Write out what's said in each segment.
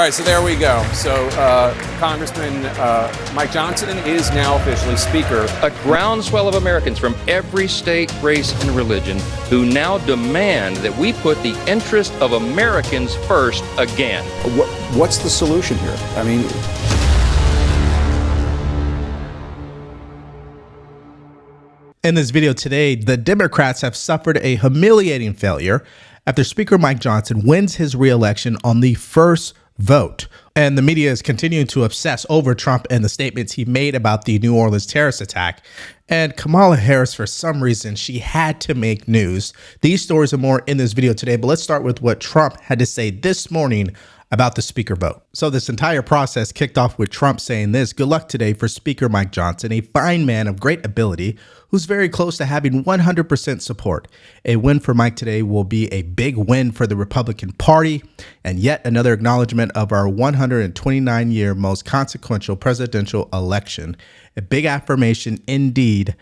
right, so there we go. So Congressman Mike Johnson is now officially Speaker. A groundswell of Americans from every state, race, and religion who now demand that we put the interest of Americans first again. What's the solution here? I mean, in this video today, the Democrats have suffered a humiliating failure after Speaker Mike Johnson wins his re-election on the first vote. And the media is continuing to obsess over Trump and the statements he made about the New Orleans terrorist attack. And Kamala Harris, for some reason, she had to make news. These stories are more in this video today, but let's start with what Trump had to say this morning about the speaker vote. So this entire process kicked off with Trump saying this: "Good luck today for Speaker Mike Johnson, a fine man of great ability who's very close to having 100% support. A win for Mike today will be a big win for the Republican Party and yet another acknowledgement of our 129-year most consequential presidential election. A big affirmation indeed,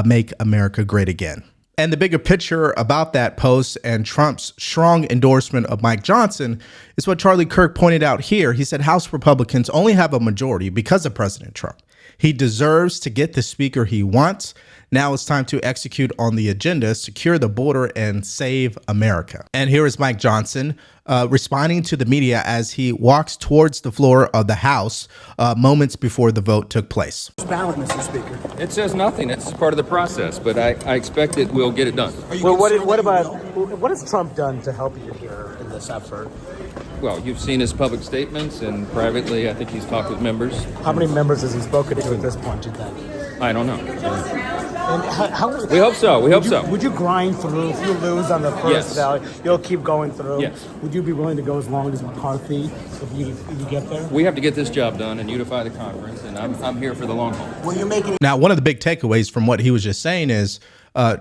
make America great again." And the bigger picture about that post and Trump's strong endorsement of Mike Johnson is what Charlie Kirk pointed out here. He said House Republicans only have a majority because of President Trump. He deserves to get the speaker he wants. Now it's time to execute on the agenda, secure the border, and save America. And here is Mike Johnson responding to the media as he walks towards the floor of the House moments before the vote took place. Ballot, Mr. Speaker. It says nothing. It's part of the process, but I expect that we'll get it done. Well, what has Trump done to help you here in this effort? Well, you've seen his public statements, and privately, I think he's talked with members. How many members has he spoken to at this point, do you think? I don't know. And We hope so. We hope so. Would you grind through? If you lose on the first Yes. ballot, you'll keep going through? Yes. Would you be willing to go as long as McCarthy if you get there? We have to get this job done and unify the conference, and I'm here for the long haul. Will you make it? Now, one of the big takeaways from what he was just saying is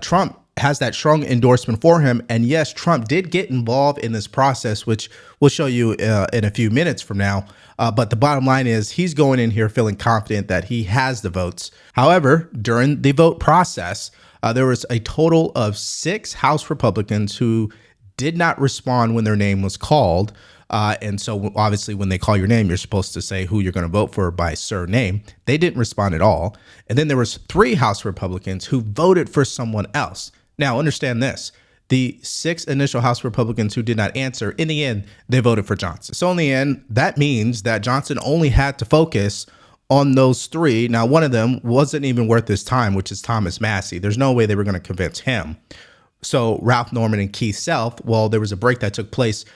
Trump has that strong endorsement for him. And yes, Trump did get involved in this process, which we'll show you in a few minutes from now. But the bottom line is he's going in here feeling confident that he has the votes. However, during the vote process, there was a total of 6 House Republicans who did not respond when their name was called. And so obviously when they call your name, you're supposed to say who you're going to vote for by surname. They didn't respond at all. And then there was 3 House Republicans who voted for someone else. Now, understand this. The 6 initial House Republicans who did not answer, in the end, they voted for Johnson. So in the end, that means that Johnson only had to focus on those 3. Now, one of them wasn't even worth his time, which is Thomas Massie. There's no way they were going to convince him. So Ralph Norman and Keith Self, well, there was a break that took place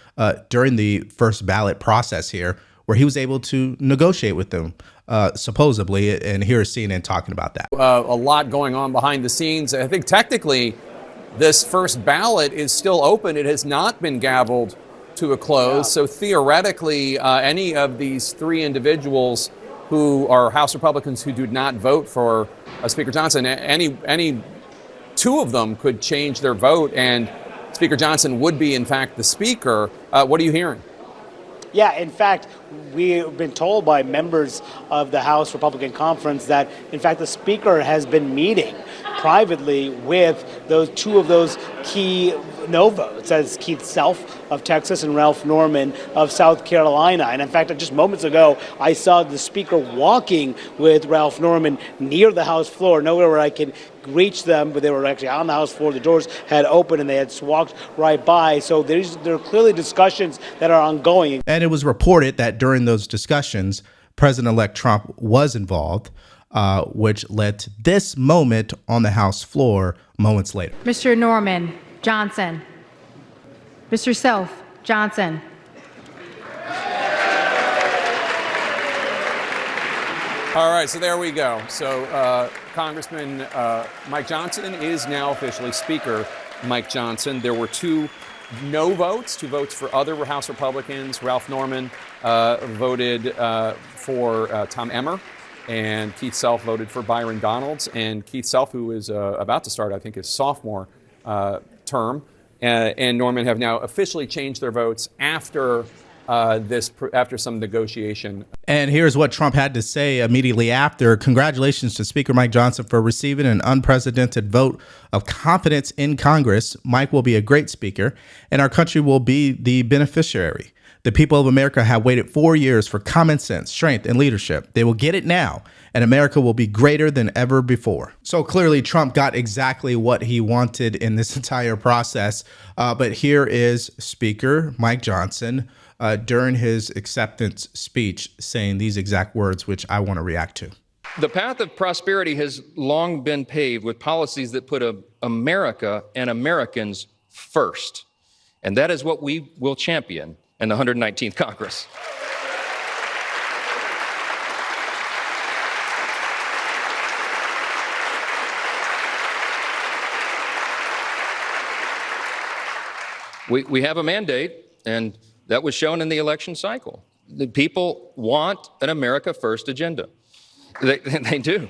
during the first ballot process here where he was able to negotiate with them, supposedly. And here's CNN talking about that. A lot going on behind the scenes. I think technically this first ballot is still open. It has not been gavelled to a close. Yeah. So theoretically, any of these 3 individuals who are House Republicans who do not vote for Speaker Johnson, any 2 of them could change their vote, and Speaker Johnson would be, in fact, the Speaker. What are you hearing? Yeah, in fact, we've been told by members of the House Republican Conference that, in fact, the Speaker has been meeting privately with those 2 of those key no votes, as Keith Self of Texas and Ralph Norman of South Carolina. And in fact, just moments ago, I saw the Speaker walking with Ralph Norman near the House floor, nowhere where I could reach them, but they were actually on the House floor. The doors had opened and they had walked right by. So there are clearly discussions that are ongoing. And it was reported that during those discussions, President-elect Trump was involved, which led to this moment on the House floor moments later. Mr. Norman Johnson. Mr. Self Johnson. All right, so there we go. So Congressman Mike Johnson is now officially Speaker Mike Johnson. There were 2 no votes, 2 votes for other House Republicans. Ralph Norman voted for Tom Emmer, and Keith Self voted for Byron Donalds. And Keith Self, who is about to start, I think, his sophomore term, and Norman have now officially changed their votes after after some negotiation. And here's what Trump had to say immediately after. Congratulations to Speaker Mike Johnson for receiving an unprecedented vote of confidence in Congress. Mike will be a great speaker, and our country will be the beneficiary. The people of America have waited 4 years for common sense, strength, and leadership. They will get it now, and America will be greater than ever before. So clearly, Trump got exactly what he wanted in this entire process. But here is Speaker Mike Johnson during his acceptance speech saying these exact words, which I want to react to. The path of prosperity has long been paved with policies that put America and Americans first. And that is what we will champion in the 119th Congress. We have a mandate, and that was shown in the election cycle. The people want an America First agenda. They do.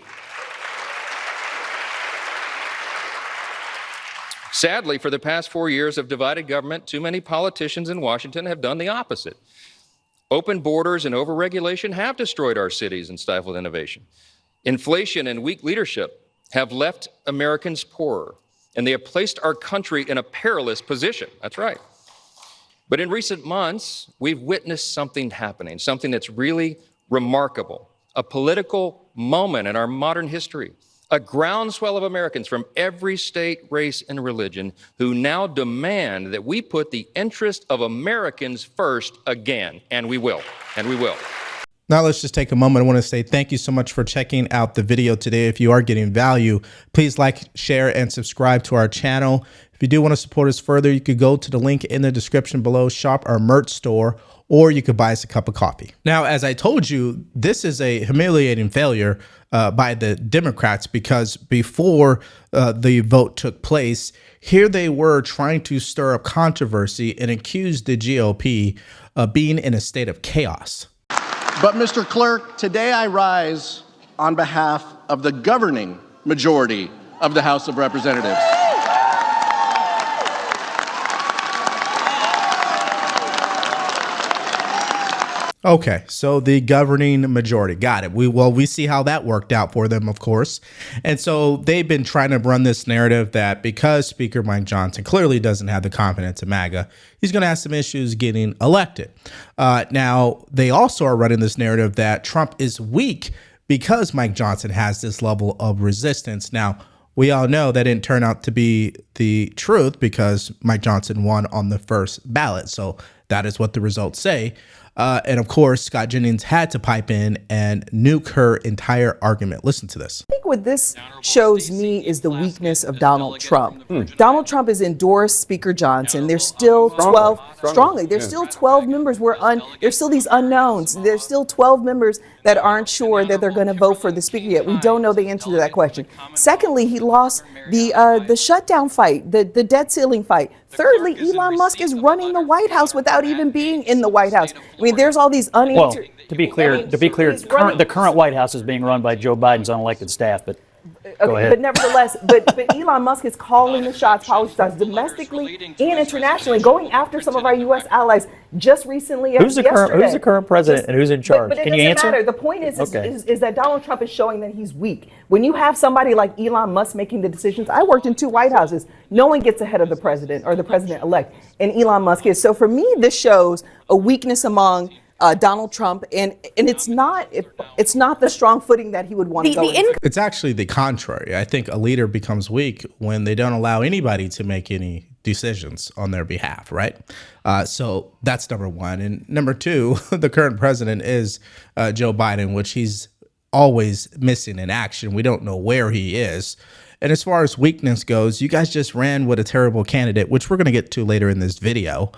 Sadly, for the past 4 years of divided government, too many politicians in Washington have done the opposite. Open borders and overregulation have destroyed our cities and stifled innovation. Inflation and weak leadership have left Americans poorer, and they have placed our country in a perilous position. That's right. But in recent months, we've witnessed something happening, something that's really remarkable, a political moment in our modern history, a groundswell of Americans from every state, race, and religion who now demand that we put the interest of Americans first again, and we will, and we will. Now let's just take a moment. I want to say thank you so much for checking out the video today. If you are getting value, please like, share, and subscribe to our channel. If you do want to support us further, you could go to the link in the description below, shop our merch store, or you could buy us a cup of coffee. Now, as I told you, this is a humiliating failure by the Democrats, because before the vote took place, here they were trying to stir up controversy and accuse the GOP of being in a state of chaos. But, Mr. Clerk, today I rise on behalf of the governing majority of the House of Representatives. Okay, so the governing majority, got it. We see how that worked out for them, of course. And so they've been trying to run this narrative that because Speaker Mike Johnson clearly doesn't have the confidence of MAGA, he's going to have some issues getting elected. Now, they also are running this narrative that Trump is weak because Mike Johnson has this level of resistance. Now, we all know that didn't turn out to be the truth because Mike Johnson won on the first ballot. So that is what the results say. And of course, Scott Jennings had to pipe in and nuke her entire argument. Listen to this. I think what this shows me is the weakness of Donald Trump. Donald Trump has endorsed Speaker Johnson. There's still 12 strongly. There's still 12 members. There's still these unknowns. There's still 12 members that aren't sure that they're going to vote for the speaker yet. We don't know the answer to that question. Secondly, he lost the shutdown fight, the debt ceiling fight. Thirdly, Elon Musk is running the White House without even being in the White House. I mean, there's all these unanswered. Well, to be clear, the current White House is being run by Joe Biden's unelected staff. But go ahead. But nevertheless, but Elon Musk is calling the shots, domestically and internationally, going after some of our U.S. allies. Just recently, who's the current president and who's in charge? But Can you answer? Matter. The point is that Donald Trump is showing that he's weak. When you have somebody like Elon Musk making the decisions, I worked in 2 White Houses. No one gets ahead of the president or the president-elect, and Elon Musk is. So for me, this shows a weakness among Donald Trump, and it's not the strong footing that he would want to go into. It's actually the contrary. I think a leader becomes weak when they don't allow anybody to make any decisions on their behalf, right? So that's number one. And number two, the current president is Joe Biden, which he's always missing in action. We don't know where he is. And as far as weakness goes, you guys just ran with a terrible candidate, which we're going to get to later in this video,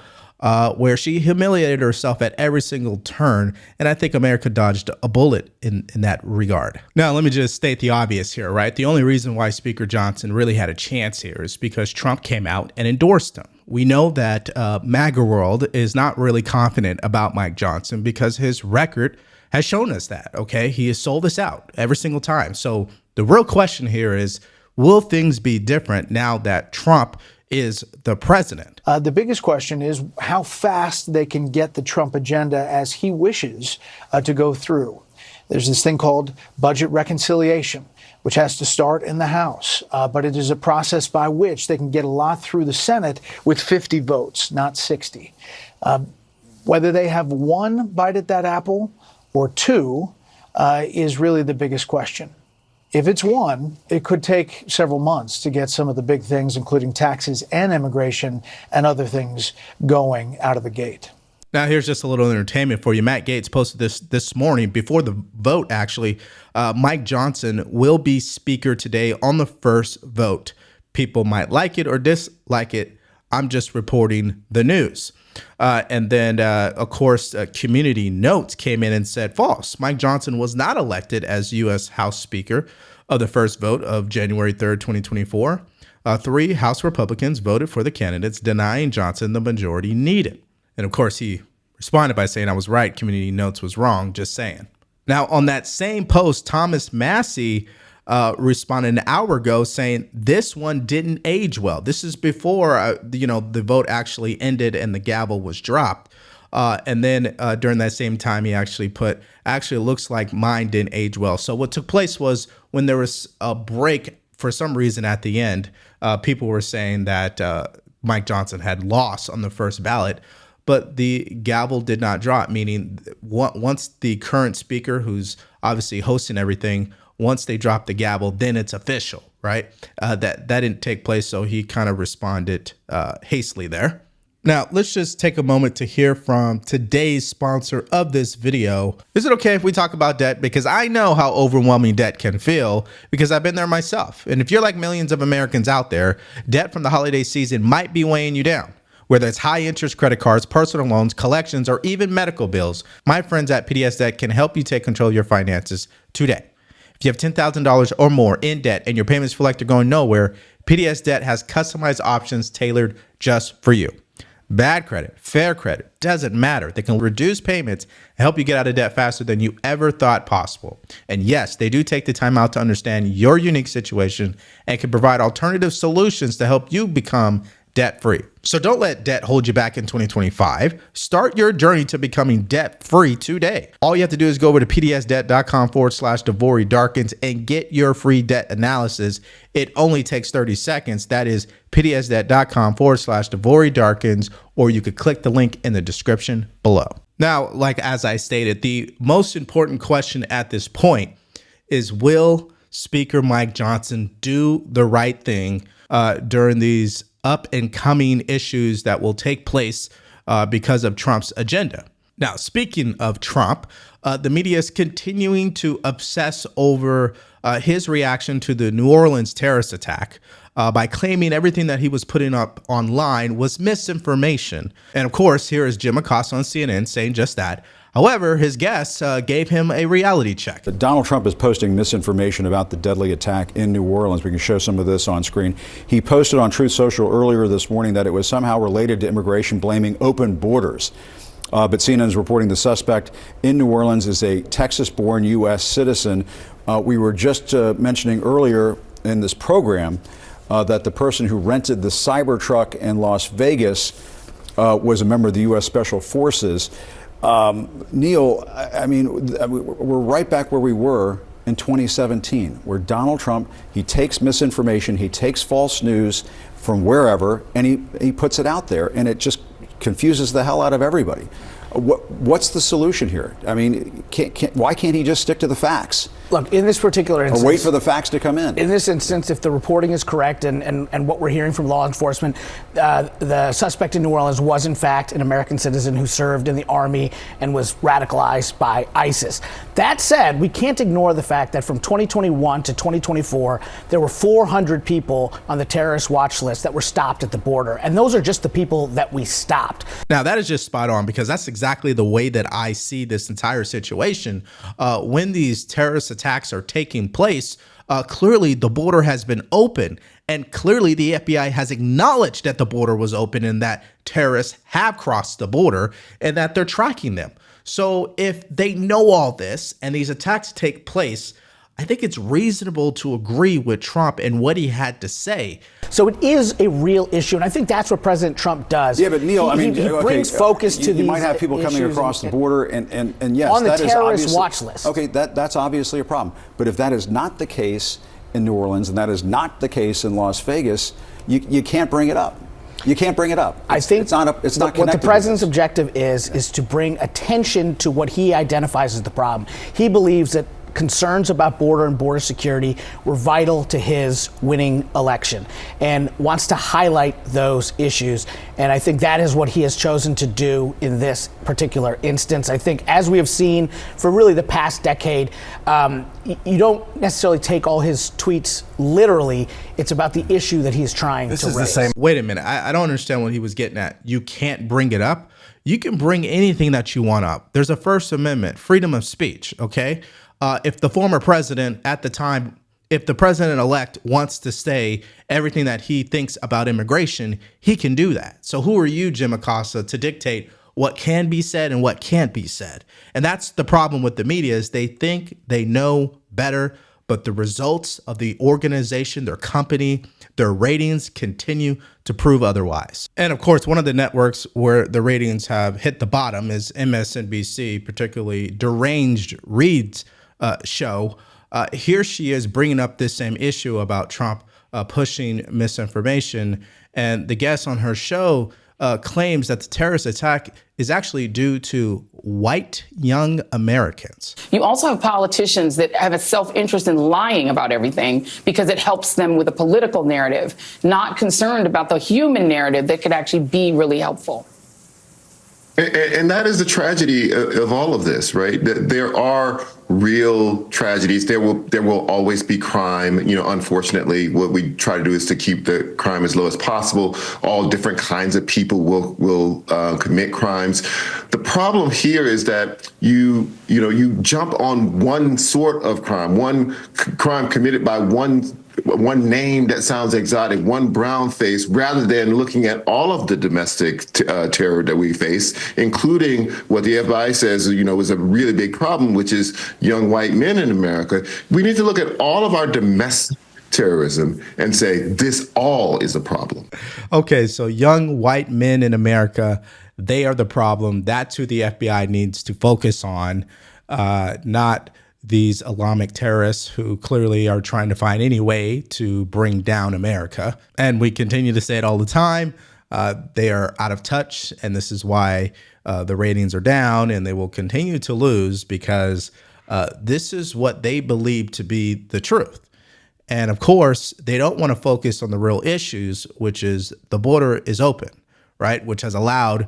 where she humiliated herself at every single turn. And I think America dodged a bullet in that regard. Now, let me just state the obvious here, right? The only reason why Speaker Johnson really had a chance here is because Trump came out and endorsed him. We know that MAGA world is not really confident about Mike Johnson because his record has shown us that, okay? He has sold us out every single time. So the real question here is, will things be different now that Trump is the president? The biggest question is how fast they can get the Trump agenda as he wishes to go through. There's this thing called budget reconciliation, which has to start in the House. But it is a process by which they can get a lot through the Senate with 50 votes, not 60. Whether they have one bite at that apple or two is really the biggest question. If it's one, it could take several months to get some of the big things, including taxes and immigration and other things, going out of the gate. Now, here's just a little entertainment for you. Matt Gaetz posted this morning before the vote, actually. Mike Johnson will be speaker today on the first vote. People might like it or dislike it. I'm just reporting the news. And then, of course, Community Notes came in and said false. Mike Johnson was not elected as U.S. House Speaker of the first vote of January 3rd, 2024. 3 House Republicans voted for the candidates, denying Johnson the majority needed. And of course, he responded by saying, I was right. Community Notes was wrong. Just saying. Now, on that same post, Thomas Massey responded an hour ago saying this one didn't age well. This is before, the vote actually ended and the gavel was dropped. And then during that same time, he actually put, it looks like mine didn't age well. So what took place was when there was a break for some reason at the end, people were saying that Mike Johnson had lost on the first ballot. But the gavel did not drop, meaning once the current speaker, who's obviously hosting everything, once they drop the gavel, then it's official, right? That didn't take place, so he kind of responded hastily there. Now, let's just take a moment to hear from today's sponsor of this video. Is it okay if we talk about debt? Because I know how overwhelming debt can feel, because I've been there myself. And if you're like millions of Americans out there, debt from the holiday season might be weighing you down. Whether it's high interest credit cards, personal loans, collections, or even medical bills, my friends at PDS Debt can help you take control of your finances today. If you have $10,000 or more in debt and your payments feel like they're going nowhere, PDS Debt has customized options tailored just for you. Bad credit, fair credit, doesn't matter. They can reduce payments and help you get out of debt faster than you ever thought possible. And yes, they do take the time out to understand your unique situation and can provide alternative solutions to help you become debt-free. So don't let debt hold you back in 2025. Start your journey to becoming debt-free today. All you have to do is go over to pdsdebt.com/DeVoryDarkins and get your free debt analysis. It only takes 30 seconds. That is pdsdebt.com/DeVoryDarkins, or you could click the link in the description below. Now, like as I stated, the most important question at this point is, will Speaker Mike Johnson do the right thing during these up and coming issues that will take place because of Trump's agenda? Now, speaking of Trump, the media is continuing to obsess over his reaction to the New Orleans terrorist attack by claiming everything that he was putting up online was misinformation. And of course, here is Jim Acosta on CNN saying just that. However, his guests gave him a reality check. Donald Trump is posting misinformation about the deadly attack in New Orleans. We can show some of this on screen. He posted on Truth Social earlier this morning that it was somehow related to immigration, blaming open borders. But CNN is reporting the suspect in New Orleans is a Texas-born U.S. citizen. We were just mentioning earlier in this program that the person who rented the Cybertruck in Las Vegas was a member of the U.S. Special Forces. Neil, I mean, we're right back where we were in 2017, where Donald Trump, he takes misinformation, he takes false news from wherever, and he puts it out there, and it just confuses the hell out of everybody. What's the solution here? I mean, why can't he just stick to the facts? Look, in this particular instance, or wait for the facts to come in. In this instance, if the reporting is correct and what we're hearing from law enforcement, the suspect in New Orleans was in fact an American citizen who served in the army and was radicalized by ISIS. That said, we can't ignore the fact that from 2021 to 2024, there were 400 people on the terrorist watch list that were stopped at the border. And those are just the people that we stopped. Now, that is just spot on, because that's exactly the way that I see this entire situation. When these terrorist attacks are taking place, clearly the border has been open, and clearly the FBI has acknowledged that the border was open and that terrorists have crossed the border and that they're tracking them. So if they know all this and these attacks take place, I think it's reasonable to agree with Trump and what he had to say. So it is a real issue, and I think that's what President Trump does. Yeah, but Neil, he brings focus to these. You might have people coming across the border, and yes, on the that terrorist is watch list. Okay, that's obviously a problem. But if that is not the case in New Orleans, and that is not the case in Las Vegas, you can't bring it up. You can't bring it up. I think it's not what the connected to president's this. objective is to bring attention to what he identifies as the problem. He believes that concerns about border and border security were vital to his winning election and wants to highlight those issues. And I think that is what he has chosen to do in this particular instance. I think, as we have seen for really the past decade, you don't necessarily take all his tweets literally. It's about the issue that he's trying to raise. Wait a minute. I don't understand what he was getting at. You can't bring it up. You can bring anything that you want up. There's a First Amendment, freedom of speech, okay? If the former president at the time, if the president-elect wants to say everything that he thinks about immigration, he can do that. So who are you, Jim Acosta, to dictate what can be said and what can't be said? And that's the problem with the media, is they think they know better, but the results of the organization, their company, their ratings continue to prove otherwise. And of course, one of the networks where the ratings have hit the bottom is MSNBC, particularly Deranged Reed's show. Here she is bringing up this same issue about Trump pushing misinformation. And the guest on her show claims that the terrorist attack is actually due to white young Americans. You also have politicians that have a self-interest in lying about everything because it helps them with a political narrative, not concerned about the human narrative that could actually be really helpful. And that is the tragedy of all of this, right? There are real tragedies. There will always be crime. Unfortunately, what we try to do is to keep the crime as low as possible. All different kinds of people will commit crimes. The problem here is that you jump on one sort of crime, one crime committed by one name that sounds exotic, one brown face, rather than looking at all of the domestic terror that we face, including what the FBI says, is a really big problem, which is young white men in America. We need to look at all of our domestic terrorism and say this all is a problem. Okay, so young white men in America, they are the problem. That's who the FBI needs to focus on, not these Islamic terrorists who clearly are trying to find any way to bring down America. And we continue to say it all the time. They are out of touch, and this is why the ratings are down, and they will continue to lose because this is what they believe to be the truth. And of course, they don't want to focus on the real issues, which is the border is open, right? Which has allowed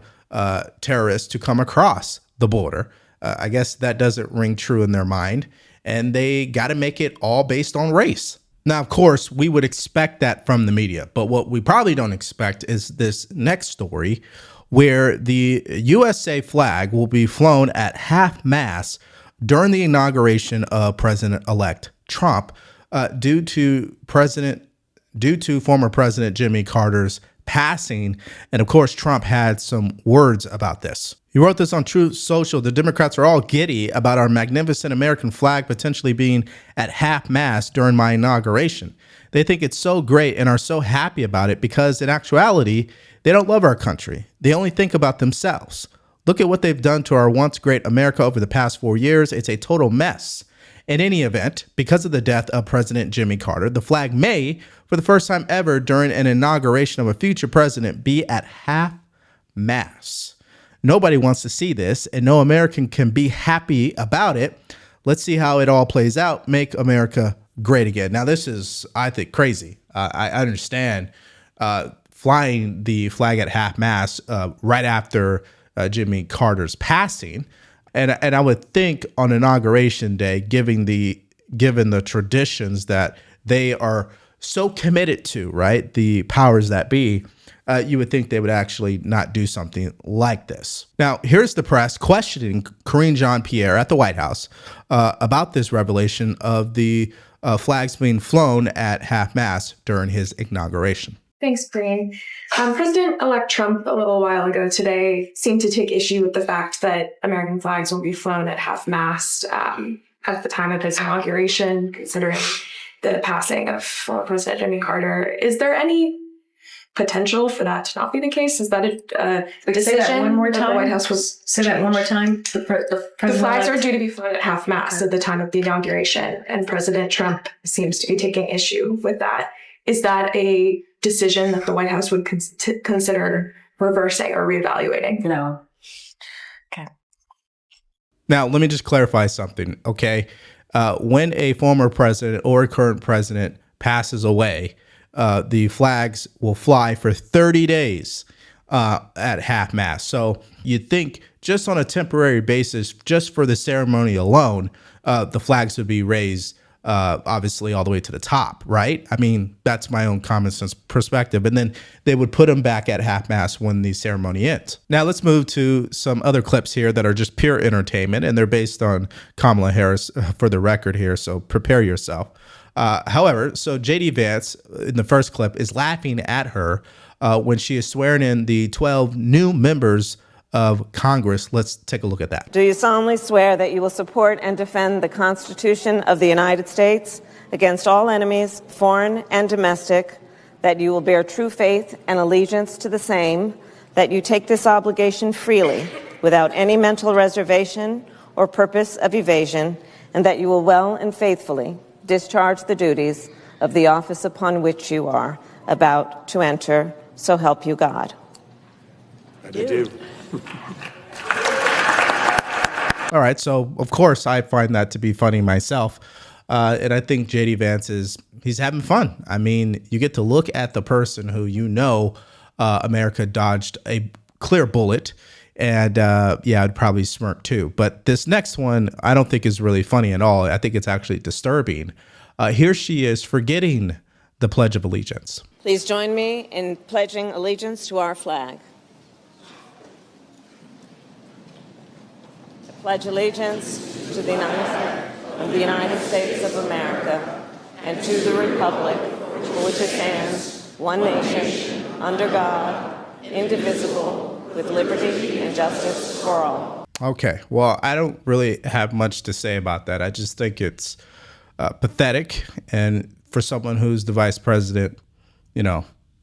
terrorists to come across the border. I guess that doesn't ring true in their mind, and they got to make it all based on race. Now, of course, we would expect that from the media, but what we probably don't expect is this next story where the USA flag will be flown at half-mast during the inauguration of President-elect Trump due to former President Jimmy Carter's passing. And of course, Trump had some words about this. He wrote this on Truth Social. The Democrats are all giddy about our magnificent American flag potentially being at half-mast during my inauguration. They think it's so great and are so happy about it because in actuality, they don't love our country. They only think about themselves. Look at what they've done to our once great America over the past 4 years. It's a total mess. In any event, because of the death of President Jimmy Carter, the flag may, for the first time ever during an inauguration of a future president, be at half-mast. Nobody wants to see this, and no American can be happy about it. Let's see how it all plays out. Make America great again. Now, this is, I think, crazy. I understand flying the flag at half-mast right after Jimmy Carter's passing. And I would think on Inauguration Day, given the traditions that they are so committed to, right, the powers that be, you would think they would actually not do something like this. Now, here's the press questioning Karine Jean-Pierre at the White House about this revelation of the flags being flown at half-mast during his inauguration. Thanks, Karine. President-elect Trump a little while ago today seemed to take issue with the fact that American flags will be flown at half-mast at the time of his inauguration, considering the passing of former President Jimmy Carter. Is there any potential for that to not be the case? Is that a decision? Say that one more time. The White House was say that one more time. The flags are due to be flown at half-mast at the time of the inauguration, and President Trump seems to be taking issue with that. Is that a decision that the White House would consider reversing or reevaluating? No. Now, let me just clarify something, okay? When a former president or a current president passes away, the flags will fly for 30 days at half-mast. So you'd think just on a temporary basis, just for the ceremony alone, the flags would be raised, obviously, all the way to the top, right? I mean, that's my own common sense perspective. And then they would put them back at half-mast when the ceremony ends. Now, let's move to some other clips here that are just pure entertainment, and they're based on Kamala Harris for the record here, so prepare yourself. However, so J.D. Vance, in the first clip, is laughing at her when she is swearing in the 12 new members of Congress. Let's take a look at that. Do you solemnly swear that you will support and defend the Constitution of the United States against all enemies, foreign and domestic, that you will bear true faith and allegiance to the same, that you take this obligation freely, without any mental reservation or purpose of evasion, and that you will well and faithfully discharge the duties of the office upon which you are about to enter, so help you God? I do. All right, so of course I find that to be funny myself, and I think J.D. Vance he's having fun. I mean, you get to look at the person who America dodged a clear bullet, and yeah, I'd probably smirk too. But this next one I don't think is really funny at all. I think it's actually disturbing. Here she is forgetting the Pledge of Allegiance. Please join me in pledging allegiance to our flag. Pledge allegiance to the United States of America and to the republic for which it stands, one nation, under God, indivisible, with liberty and justice for all. Okay, well, I don't really have much to say about that. I just think it's pathetic. And for someone who's the vice president,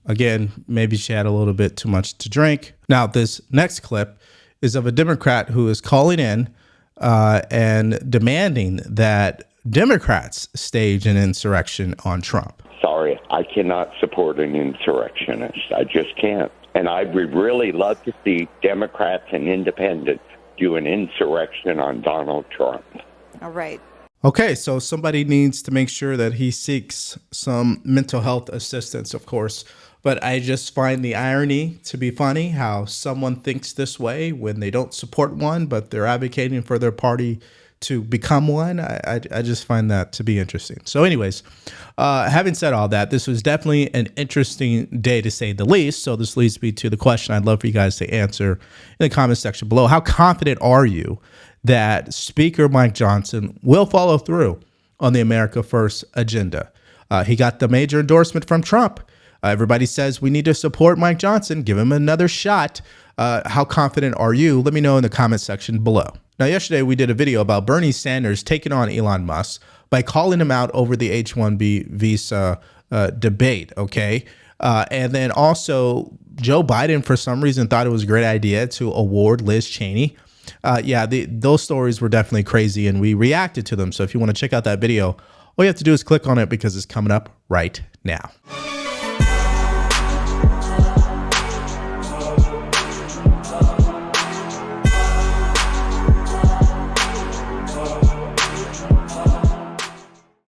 again, maybe she had a little bit too much to drink. Now, this next clip is of a Democrat who is calling in and demanding that Democrats stage an insurrection on Trump. Sorry, I cannot support an insurrectionist. I just can't. And I would really love to see Democrats and independents do an insurrection on Donald Trump. All right. Okay, so somebody needs to make sure that he seeks some mental health assistance, of course. But I just find the irony to be funny, how someone thinks this way when they don't support one, but they're advocating for their party to become one. I just find that to be interesting. So anyways, having said all that, this was definitely an interesting day to say the least. So this leads me to the question I'd love for you guys to answer in the comment section below. How confident are you that Speaker Mike Johnson will follow through on the America First agenda? He got the major endorsement from Trump. Everybody says we need to support Mike Johnson, give him another shot. How confident are you? Let me know in the comment section below. Now, yesterday we did a video about Bernie Sanders taking on Elon Musk by calling him out over the H-1B visa debate, okay? And then also Joe Biden, for some reason, thought it was a great idea to award Liz Cheney. Those stories were definitely crazy, and we reacted to them. So if you want to check out that video, all you have to do is click on it because it's coming up right now.